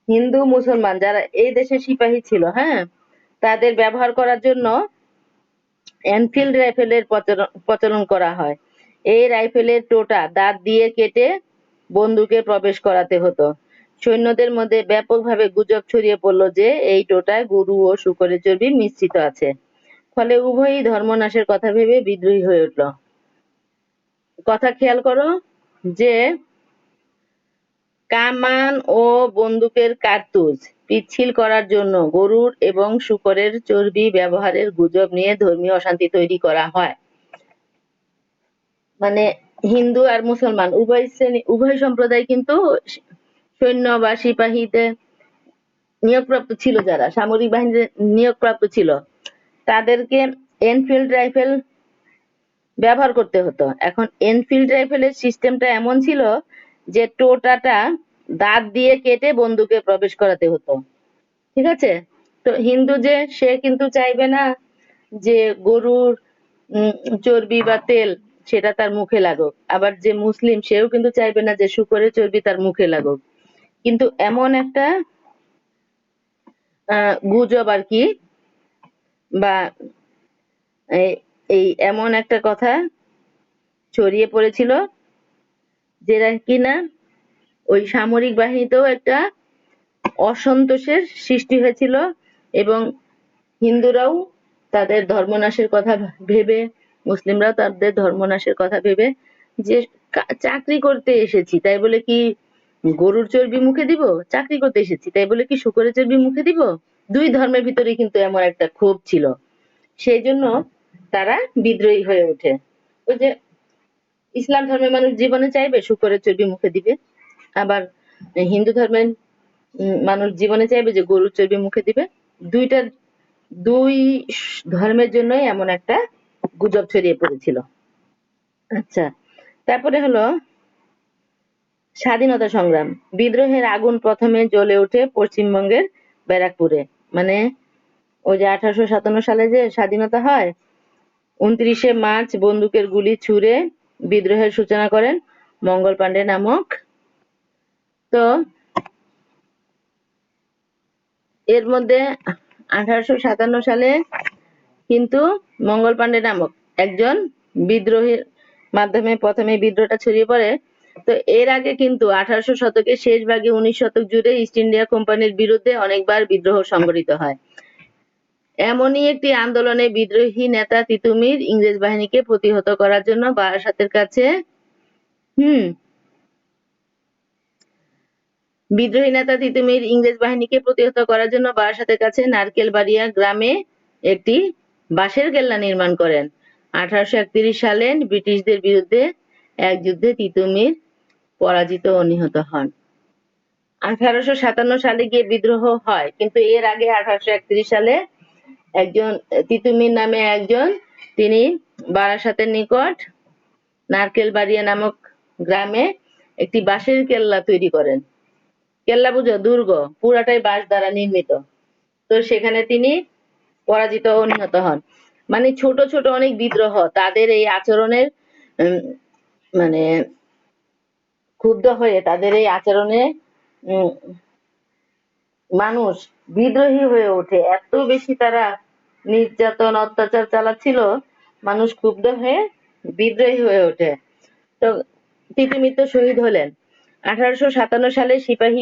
হিন্দু মুসলমান যারা এই দেশে সিপাহী ছিল, হ্যাঁ, তাদের ব্যবহার করার জন্য এনফিল্ড রাইফেলের প্রচলন করা হয়। এই রাইফেলের টোটা দাঁত দিয়ে কেটে বন্দুকে প্রবেশ করাতে হতো। সৈন্যদের মধ্যে ব্যাপকভাবে গুজব ছড়িয়ে পড়ল যে এই টোটায় গরু ও শূকরের চর্বি মিশ্রিত আছে। ফলে উভয়ই ধর্মনাশের কথা ভেবে বিদ্রোহী হয়ে উঠল। কথা খেয়াল করো যে কামান ও বন্দুকের কার্তুজ পিচ্ছিল করার জন্য গরুর এবং শূকরের চর্বি ব্যবহারের গুজব নিয়ে ধর্মীয় অশান্তি তৈরি করা হয়। মানে হিন্দু আর মুসলমান উভয় সম্প্রদায় কিন্তু সৈন্য বা সিপাহীতে নিয়োগপ্রাপ্ত ছিল, যারা সামরিক বাহিনীতে নিয়োগপ্রাপ্ত ছিল, তাদেরকে এনফিল্ড রাইফেল ব্যবহার করতে হতো। এখন এনফিল্ড রাইফেলের সিস্টেমটা এমন ছিল যে টোটাটা দাঁত দিয়ে কেটে বন্দুকে প্রবেশ করাতে হতো। ঠিক আছে? তো হিন্দু যে সে কিন্তু চাইবে না যে গরুর চর্বি বা তেল সেটা তার মুখে লাগুক, আবার যে মুসলিম সেও কিন্তু চাইবে না যে শূকরের চর্বি তার মুখে লাগুক। কিন্তু এমন একটা গুজব আর কি, বা এই এমন একটা কথা ছড়িয়ে পড়েছিল যেটা কিনা ওই সামরিক বাহিনীতেও একটা অসন্তোষের সৃষ্টি হয়েছিল, এবং হিন্দুরাও তাদের ধর্মনাশের কথা ভেবে, মুসলিমরাও তাদের ধর্মনাশের কথা ভেবে, যে চাকরি করতে এসেছি তাই বলে কি গরুর চর্বি মুখে দিব, চাকরি করতে এসেছি তাই বলে কি শূকরের চর্বি মুখে দিব। দুই ধর্মের ভিতরে কিন্তু এমন একটা ক্ষোভ ছিল, সেই জন্য তারা বিদ্রোহী হয়ে ওঠে। ওই যে ইসলাম ধর্মের মানুষ জীবনে চাইবে শূকরের চর্বি মুখে দিবে, আবার হিন্দু ধর্মের মানুষ জীবনে চাইবে যে গরুর চর্বি মুখে দিবে। দুই ধর্মের জন্যই এমন একটা গুজব ছড়িয়ে পড়েছিল। আচ্ছা, তারপরে হলো স্বাধীনতা সংগ্রাম। বিদ্রোহের আগুন প্রথমে জ্বলে ওঠে পশ্চিমবঙ্গের ব্যারাকপুরে। মানে ওই যে 1857 সালে যে স্বাধীনতা হয়, 29শে মার্চ বন্দুকের গুলি ছুড়ে বিদ্রোহের সূচনা করেন মঙ্গল পাণ্ডে নামক। তো এর মধ্যে 1857 সালে কিন্তু মঙ্গল পাণ্ডে নামক একজন বিদ্রোহীর মাধ্যমে প্রথমে বিদ্রোহটা ছড়িয়ে পড়ে। তো এর আগে কিন্তু 1800 শতকের শেষ ভাগে 19 শতক জুড়ে ইস্ট ইন্ডিয়া কোম্পানির বিরুদ্ধে অনেকবার বিদ্রোহ সংঘটিত হয়। এমনই একটি আন্দোলনে বিদ্রোহী নেতা তিতুমির ইংরেজ বাহিনীকে প্রতিহত করার জন্য বারাসাতের কাছে বিদ্রোহী নেতা তিতুমির ইংরেজ বাহিনীকে প্রতিহত করার জন্য বারাসাতের কাছে নারকেলবাড়িয়া গ্রামে একটি বাঁশের কেল্লা নির্মাণ করেন। 1831 সালে ব্রিটিশদের বিরুদ্ধে এক যুদ্ধে তিতুমির পরাজিত ও নিহত হন। 1857 সালে গিয়ে বিদ্রোহ হয়, কিন্তু এর আগে 1831 সালে একজন তিতুমির নামে একজন, তিনি বারাসাতের নিকট নারকেলবাড়িয়া নামক গ্রামে একটি বাঁশের কেল্লা তৈরি করেন। কেল্লা বুঝো, দুর্গ, পুরাটাই বাঁশ দ্বারা নির্মিত। তো সেখানে তিনি পরাজিত ও নিহত হন। মানে ছোট ছোট অনেক বিদ্রোহ, তাদের এই আচরণের মানে ক্ষুব্ধ হয়ে তাদের এই আচরণে মানুষ বিদ্রোহী হয়ে ওঠে। এত বেশি তারা নির্যাতন অত্যাচার চালাচ্ছিল, মানুষ ক্ষুব্ধ হয়ে বিদ্রোহী হয়ে ওঠে। তো তিতুমির তো শহীদ হলেন। 1857 সালে সিপাহী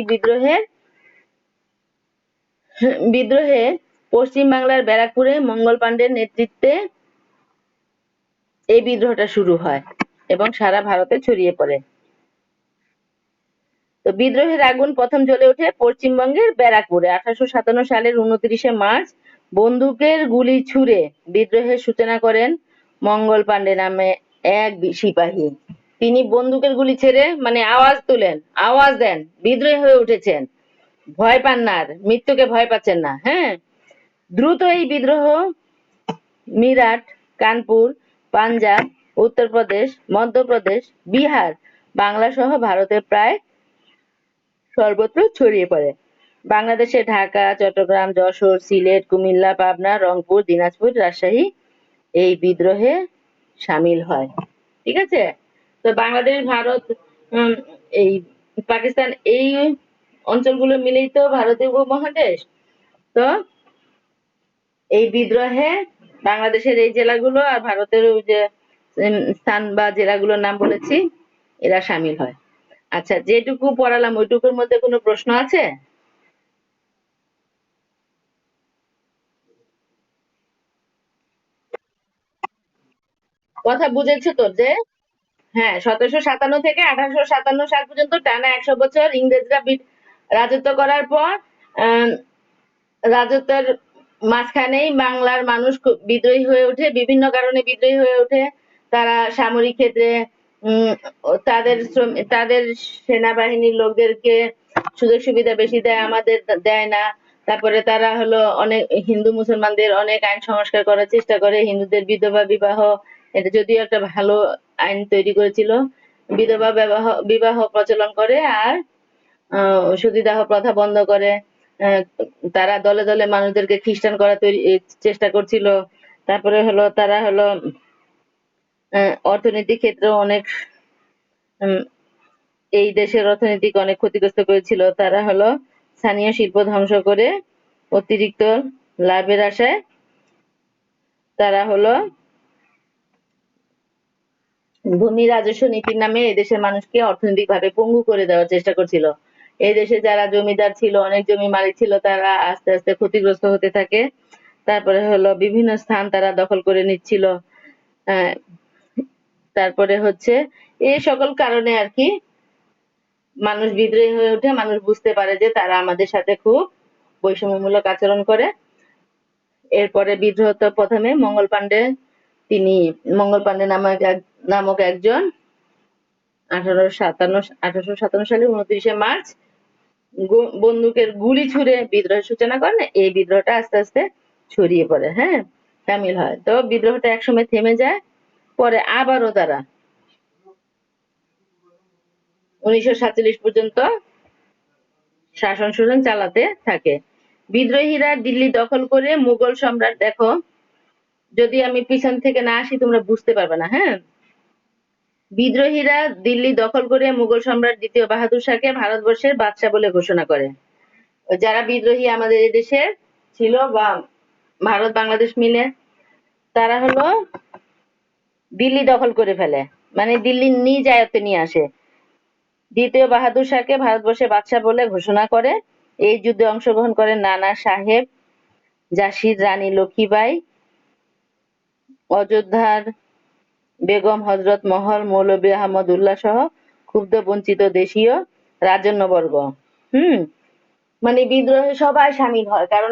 বিদ্রোহে পশ্চিম বাংলার ব্যারাকপুরে মঙ্গল পাণ্ডের নেতৃত্বে এই বিদ্রোহটা শুরু হয় এবং সারা ভারতে ছড়িয়ে পড়ে। তো বিদ্রোহের আগুন প্রথম জ্বলে ওঠে পশ্চিমবঙ্গের ব্যারাকপুরে। 1857 সালের 29শে মার্চ বন্দুকের গুলি ছুড়ে বিদ্রোহের সূচনা করেন মঙ্গল পাণ্ডে নামে এক সিপাহী। তিনি বন্দুকের গুলি ছেড়ে মানে আওয়াজ তুলেন, আওয়াজ দেন, বিদ্রোহী হয়ে উঠেছেন, ভয় পান না আর, মৃত্যুকে ভয় পাচ্ছেন না। হ্যাঁ, দ্রুত এই বিদ্রোহ মিরাট, কানপুর, পাঞ্জাব, উত্তরপ্রদেশ, মধ্যপ্রদেশ, বিহার, বাংলা সহ ভারতের প্রায় সর্বত্র ছড়িয়ে পড়ে। বাংলাদেশে ঢাকা, চট্টগ্রাম, যশোর, সিলেট, কুমিল্লা, পাবনা, রংপুর, দিনাজপুর, রাজশাহী এই বিদ্রোহে সামিল হয়। ঠিক আছে? তো বাংলাদেশ, ভারত, উম, এই পাকিস্তান এই অঞ্চলগুলো মিলেই তো ভারতীয় উপমহাদেশ। তো এই বিদ্রোহে বাংলাদেশের এই জেলাগুলো আর ভারতের ওই যে স্থান বা জেলাগুলোর নাম বলেছি, এরা সামিল হয়। আচ্ছা, যেটুকু পড়ালাম ওইটুকুর মধ্যে কোনো প্রশ্ন আছে? কথা বুঝেছো তো যে হ্যাঁ, 1757 থেকে 1857 সাল পর্যন্ত টানা 100 বছর ইংরেজরা রাজত্ব করার পর আহ, রাজত্বের মাঝখানেই বাংলার মানুষ খুব বিদ্রোহী হয়ে ওঠে, বিভিন্ন কারণে বিদ্রোহী হয়ে ওঠে। তারা সামরিক ক্ষেত্রে উম তাদের সেনাবাহিনীর লোকদেরকে সুযোগ সুবিধা বেশি দেয়, আমাদের দেয় না। তারপরে তারা হলো অনেক হিন্দু মুসলমানদের অনেক আইন সংস্কার করার চেষ্টা করে, হিন্দুদের বিধবা বিবাহ, এটা যদিও একটা ভালো আইন তৈরি করেছিল, বিধবা বিবাহ প্রচলন করে, আর সতীদাহ প্রথা বন্ধ করে। আহ, তারা দলে দলে মানুষদেরকে খ্রিস্টান করা চেষ্টা করছিল। তারপরে হলো তারা হলো অর্থনৈতিক ক্ষেত্রেও অনেক উম, এই দেশের অর্থনীতিকে অনেক ক্ষতিগ্রস্ত করেছিল। তারা হলো স্থানীয় শিল্প ধ্বংস করে অতিরিক্ত লাভের আশায় তারা হলো ভূমি রাজস্ব নীতির নামে এদেশের মানুষকে অর্থনৈতিকভাবে পঙ্গু করে দেওয়ার চেষ্টা করছিল। এই দেশে যারা জমিদার ছিল, অনেক জমি মালিক ছিল, তারা আস্তে আস্তে ক্ষতিগ্রস্ত হতে থাকে। তারপরে হলো বিভিন্ন স্থান তারা দখল করে নিচ্ছিল। আহ, তারপরে হচ্ছে এই সকল কারণে আর কি মানুষ বিদ্রোহী হয়ে ওঠে। মানুষ বুঝতে পারে যে তারা আমাদের সাথে খুব বৈষম্যমূলক আচরণ করে। এরপরে বিদ্রোহ তো প্রথমে মঙ্গল পাণ্ডে, তিনি মঙ্গল পাণ্ডে নামক একজন 1857 সালের 29শে মার্চ বন্দুকের গুলি ছুড়ে বিদ্রোহের সূচনা করেন। এই বিদ্রোহটা আস্তে আস্তে ছড়িয়ে পড়ে, হ্যাঁ, সামিল হয়। তো বিদ্রোহটা একসময় থেমে যায়, পরে আবারও তারা 1947 পর্যন্ত শাসন শোষণ চালাতে থাকে। বিদ্রোহীরা দিল্লি দখল করে মুঘল সম্রাট, দেখো যদি আমি পিছন থেকে না আসি তোমরা বুঝতে পারবে না। হ্যাঁ, বিদ্রোহীরা দিল্লি দখল করে মুঘল সম্রাট দ্বিতীয় বাহাদুর শাহকে ভারতবর্ষের বাদশাহ বলে ঘোষণা করে। যারা বিদ্রোহী আমাদের এদেশে ছিল বা ভারত বাংলাদেশ মিলে, তারা হলো দিল্লি দখল করে ফেলে, মানে দিল্লি নিজ আয়ত্তে নিয়ে আসে। দ্বিতীয় বাহাদুর শাহকে ভারতবর্ষের বাদশাহ বলে ঘোষণা করে। এই যুদ্ধে অংশগ্রহণ করেন নানা সাহেব, ঝাঁসির রানী লক্ষ্মীবাই, অযোধ্যার বেগম হযরত মহল, মৌলভী আহমদ উল্লাহ সহ ক্ষুব্ধ বঞ্চিত দেশীয় রাজন্যবর্গ। হুম, মানে বিদ্রোহে সবাই সামিল হয়, কারণ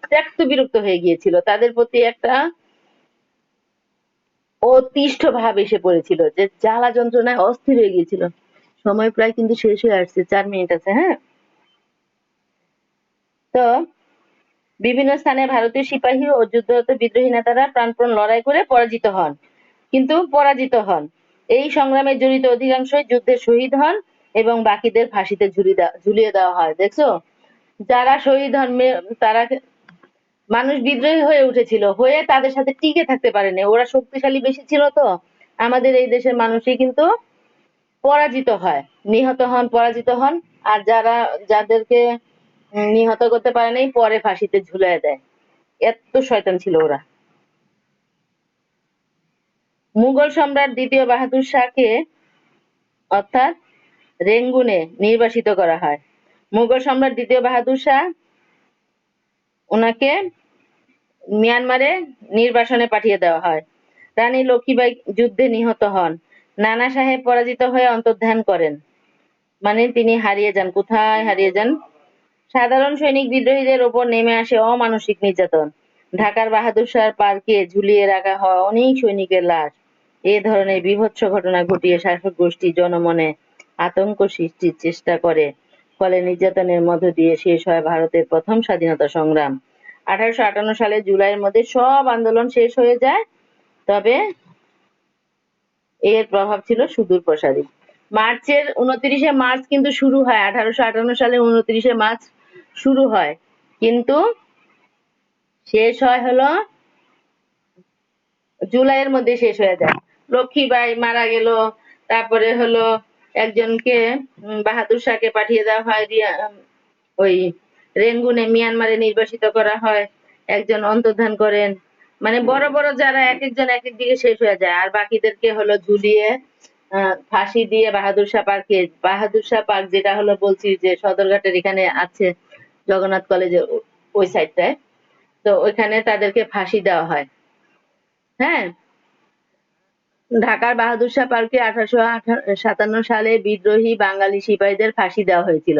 ত্যক্ত বিরক্ত হয়ে গিয়েছিল, তাদের প্রতি একটা অতিষ্ঠ ভাব এসে পড়েছিল, যে জ্বালা যন্ত্রণায় অস্থির হয়ে গিয়েছিল। সময় প্রায় কিন্তু শেষ হয়ে আসছে, 4 মিনিট আছে। হ্যাঁ, তো বিভিন্ন স্থানে ভারতীয় সিপাহী ও যুদ্ধরত বিদ্রোহী নেতারা প্রাণপণ লড়াই করে পরাজিত হন। এই সংগ্রামে জড়িত অধিকাংশই যুদ্ধে শহীদ হন এবং বাকিদের ফাঁসিতে ঝুলিয়ে দেওয়া হয়। দেখছো, যারা শহীদ হন তারা মানুষ বিদ্রোহী হয়ে উঠেছিল, হয়ে তাদের সাথে টিকে থাকতে পারেনি, ওরা শক্তিশালী বেশি ছিল। তো আমাদের এই দেশের মানুষই কিন্তু পরাজিত হয়, নিহত হন, পরাজিত হন। আর যাদেরকে নিহত করতে পারে নাই পরে ফাঁসিতে ঝুলিয়ে দেয়। এত শয়তান ছিল ওরা। মুঘল সম্রাট দ্বিতীয় বাহাদুর শাহকে অর্থাৎ রেঙ্গুনে নির্বাসিত করা হয়। মুঘল সম্রাট দ্বিতীয় বাহাদুর শাহ ওনাকে মিয়ানমারে নির্বাসনে পাঠিয়ে দেওয়া হয়। রানী লক্ষ্মীবাই যুদ্ধে নিহত হন। নানা সাহেব পরাজিত হয়ে অন্তর্ধান করেন, মানে তিনি হারিয়ে যান। কোথায় হারিয়ে যান? সাধারণ সৈনিক বিদ্রোহীদের ওপর নেমে আসে অমানসিক নির্যাতন। ঢাকার বাহাদুর শাহ পার্কে ঝুলিয়ে রাখা হয় অনেক সৈনিকের লাশ। এ ধরনের বীভৎস ঘটনা ঘটিয়ে শাসক গোষ্ঠী জনমনে আতঙ্ক সৃষ্টির চেষ্টা করে, ফলে নির্যাতনের মধ্য দিয়ে শেষ হয় ভারতের প্রথম স্বাধীনতা সংগ্রাম। 1858 সালে জুলাইয়ের মধ্যে সব আন্দোলন শেষ হয়ে যায়, তবে এর প্রভাব ছিল সুদূর প্রসারী। মার্চের 29শে মার্চ কিন্তু শুরু হয়, 1858 সালে 29শে মার্চ শুরু হয়, কিন্তু শেষ হয় হলো জুলাইয়ের মধ্যে শেষ হয়ে যায়। লক্ষ্মীবাই মারা গেল, তারপরে হলো একজনকে বাহাদুর শাহকে পাঠিয়ে দেওয়া হয়, ওই রেঙ্গুনে মিয়ানমারে নির্বাসিত করা হয়, একজন অন্তর্ধান করেন। মানে বড় বড় যারা এক একজন এক এক দিকে শেষ হয়ে যায়, আর বাকিদেরকে হলো ঝুলিয়ে ফাঁসি দিয়ে বাহাদুর শাহ পার্ক যেটা হলো বলছি যে সদরঘাটের এখানে আছে, জগন্নাথ কলেজের ওই সাইডটায়, তো ওইখানে তাদেরকে ফাঁসি দেওয়া হয়। হ্যাঁ, ঢাকার বাহাদুর শাহ পার্কে 1857 সালে বিদ্রোহী বাঙালি সিপাহীদের ফাঁসি দেওয়া হয়েছিল।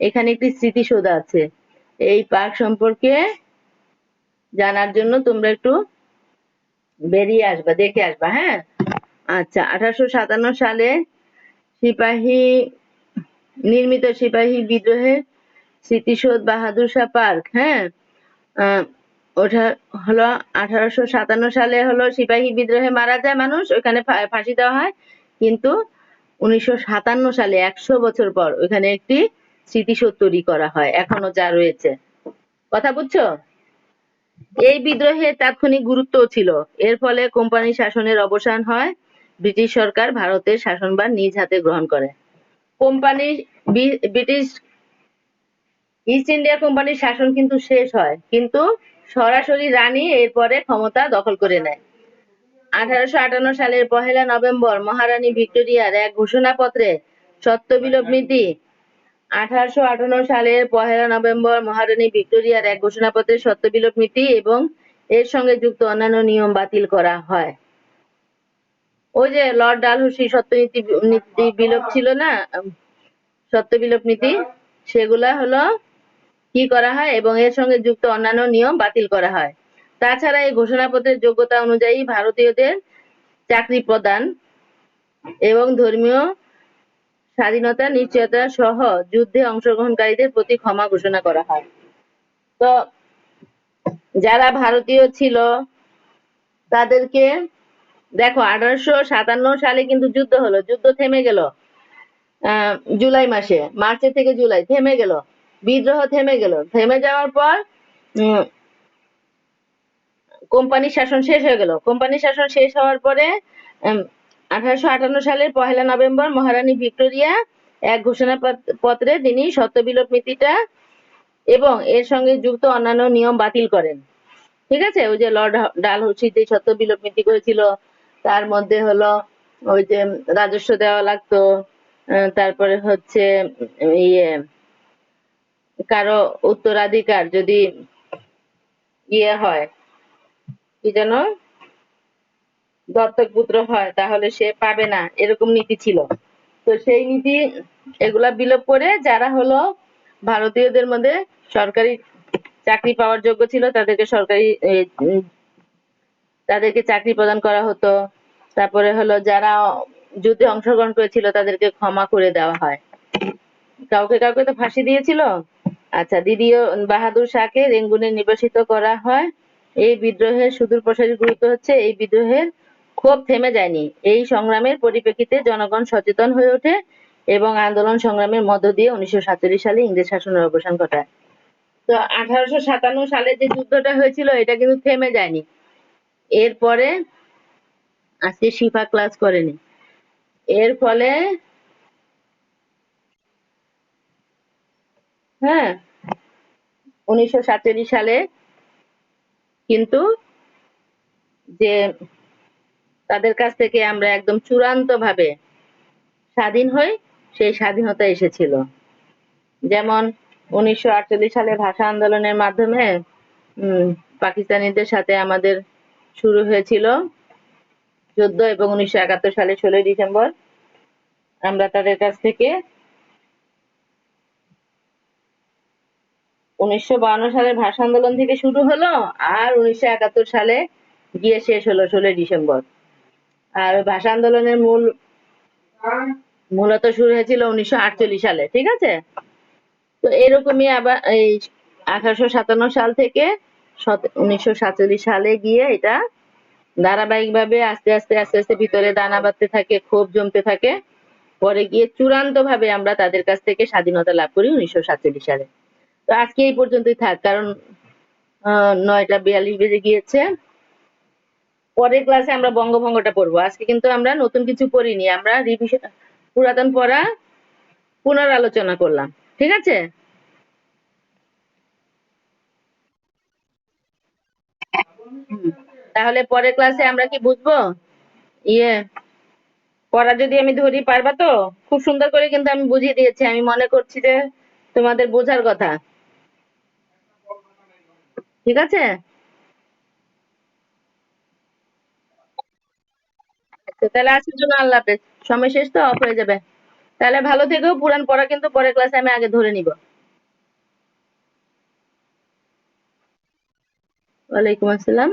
এখানে একটি স্মৃতিসৌধ আছে। এই পার্ক সম্পর্কে জানার জন্য তোমরা একটু বেরিয়ে আসবা, দেখে আসবা। হ্যাঁ, আচ্ছা, 1857 সালে সিপাহী নির্মিত সিপাহী বিদ্রোহের স্মৃতিসৌধ বাহাদুর শাহ পার্ক। হ্যাঁ, ওটা হলো 1857 সালে হলো সিপাহী বিদ্রোহে মারা যায় মানুষ, ওখানে ফাঁসি দেওয়া হয়। কিন্তু 1957 সালে 100 বছর পর ওখানে একটি স্মৃতিসৌধ তৈরি করা হয়, এখনো যা রয়েছে। কথা বুঝছো? এই বিদ্রোহের তাৎক্ষণিক গুরুত্বও ছিল। এর ফলে কোম্পানি শাসনের অবসান হয়, ব্রিটিশ সরকার ভারতের শাসনভার নিজ হাতে গ্রহণ করে। কোম্পানি ব্রিটিশ ইস্ট ইন্ডিয়া কোম্পানির শাসন কিন্তু শেষ হয়, কিন্তু সরাসরি রানী এরপরে ক্ষমতা দখল করে নেয়। 1858 সালের 1 নভেম্বর মহারানী ভিক্টোরিয়ার এক ঘোষণাপত্রে সত্যবিলোপ নীতি 1858 সালের 1 নভেম্বর মহারানী ভিক্টোরিয়ার এক ঘোষণাপত্রে সত্যবিলোপ নীতি এবং এর সঙ্গে যুক্ত অন্যান্য নিয়ম বাতিল করা হয়। ওই যে লর্ড ডালহৌসি সত্যনীতি নীতি বিলোপ ছিল না, সত্যবিলোপ নীতি, সেগুলা হলো কি করা হয় এবং এর সঙ্গে যুক্ত অন্যান্য নিয়ম বাতিল করা হয়। তাছাড়া এই ঘোষণাপত্রের যোগ্যতা অনুযায়ী ভারতীয়দের চাকরি প্রদান এবং ধর্মীয় স্বাধীনতা নিশ্চয়তা সহ যুদ্ধে অংশগ্রহণকারীদের প্রতি ক্ষমা ঘোষণা করা হয়। তো যারা ভারতীয় ছিল তাদেরকে দেখো, 1857 সালে কিন্তু যুদ্ধ হলো, যুদ্ধ থেমে গেল জুলাই মাসে, মার্চের থেকে জুলাই থেমে গেল, বিদ্রোহ থেমে গেল। থেমে যাওয়ার পর কোম্পানির শাসন শেষ হয়ে গেল। কোম্পানির শাসন শেষ হওয়ার পরে 1858 সালের 1 নভেম্বর মহারানী ভিক্টোরিয়া এক ঘোষণাপত্রে তিনি সত্যবিলোপ নীতিটা এবং এর সঙ্গে যুক্ত অন্যান্য নিয়ম বাতিল করেন। ঠিক আছে, ওই যে লর্ড ডালহৌসি যে সত্যবিলোপ নীতি করেছিল, তার মধ্যে হলো ওই যে রাজস্ব দেওয়া লাগতো, তারপরে হচ্ছে ইয়ে কারো উত্তরাধিকার যদি ইয়ে হয়, কি যেন দত্তক পুত্র হয় তাহলে সে পাবে না, এরকম নীতি ছিল। তো সেই নীতি এগুলা বিলোপ করে যারা হলো ভারতীয়দের মধ্যে সরকারি চাকরি পাওয়ার যোগ্য ছিল তাদেরকে চাকরি প্রদান করা হতো। তারপরে হলো যারা যুদ্ধে অংশগ্রহণ করেছিল তাদেরকে ক্ষমা করে দেওয়া হয়। কাউকে কাউকে তো ফাঁসি দিয়েছিল। আচ্ছা, দ্বিতীয় বাহাদুর শাহকে রেঙ্গুনে নির্বাসিত করা হয়। এই বিদ্রোহের সুদূর প্রসারী গুরুত্ব হচ্ছে এই বিদ্রোহের ক্ষোভ থেমে যায়নি। এই সংগ্রামের পরিপ্রেক্ষিতে জনগণ সচেতন হয়ে ওঠে এবং আন্দোলন সংগ্রামের মধ্য দিয়ে 1947 সালে ইংরেজ শাসনের অবসান ঘটায়। তো 1857 সালে যে যুদ্ধটা হয়েছিল এটা কিন্তু থেমে যায়নি। এরপরে আজকে শিফা ক্লাস করেনি, এর ফলে হ্যাঁ 1947 সালে কিন্তু যে তাদের কাছ থেকে আমরা একদম চূড়ান্ত ভাবে স্বাধীন হই, সেই স্বাধীনতা এসেছিল। যেমন 1948 সালে ভাষা আন্দোলনের মাধ্যমে পাকিস্তানিদের সাথে আমাদের শুরু হয়েছিল যুদ্ধ, এবং 1971 সালে 16 ডিসেম্বর আমরা তাদের কাছ থেকে 1952 সালের ভাষা আন্দোলন থেকে শুরু হলো, আর 1971 সালে গিয়ে শেষ হলো 16 ডিসেম্বর। আর ভাষা আন্দোলনের মূলত শুরু হয়েছিল 1948 সালে, ঠিক আছে? তো এরকমই আবার এই 1857 সাল থেকে 1947 সালে গিয়ে এটা ধারাবাহিকভাবে আস্তে আস্তে আস্তে আস্তে ভিতরে দানা বাঁধতে থাকে, ক্ষোভ জমতে থাকে। পরে গিয়ে চূড়ান্ত ভাবে আমরা তাদের কাছ থেকে স্বাধীনতা লাভ করি 1947 সালে। তো আজকে এই পর্যন্তই থাক, কারণ 9টা 42 বেজে গিয়েছে। পরের ক্লাসে আমরা বঙ্গভঙ্গটা পড়বো। আজকে কিন্তু আমরা নতুন কিছু পড়িনি, আমরা রিভিশন, পুরাতন পড়া পুনরালোচনা করলাম, ঠিক আছে? হুম। তাহলে পরের ক্লাসে আমরা কি বুঝবো? ইয়ে, পড়া যদি আমি ধরি পারবা তো? খুব সুন্দর করে কিন্তু আমি বুঝিয়ে দিয়েছি, আমি মনে করছি যে তোমাদের বোঝার কথা, ঠিক আছে? তো তাহলে আজকের জন্য আল্লাহ হাফেজ। সময় শেষ তো, অফ হয়ে যাবে। তাহলে ভালো থেকো, পুরান পড়া কিন্তু পরের ক্লাসে আমি আগে ধরে নিব। ওয়ালাইকুম আসসালাম।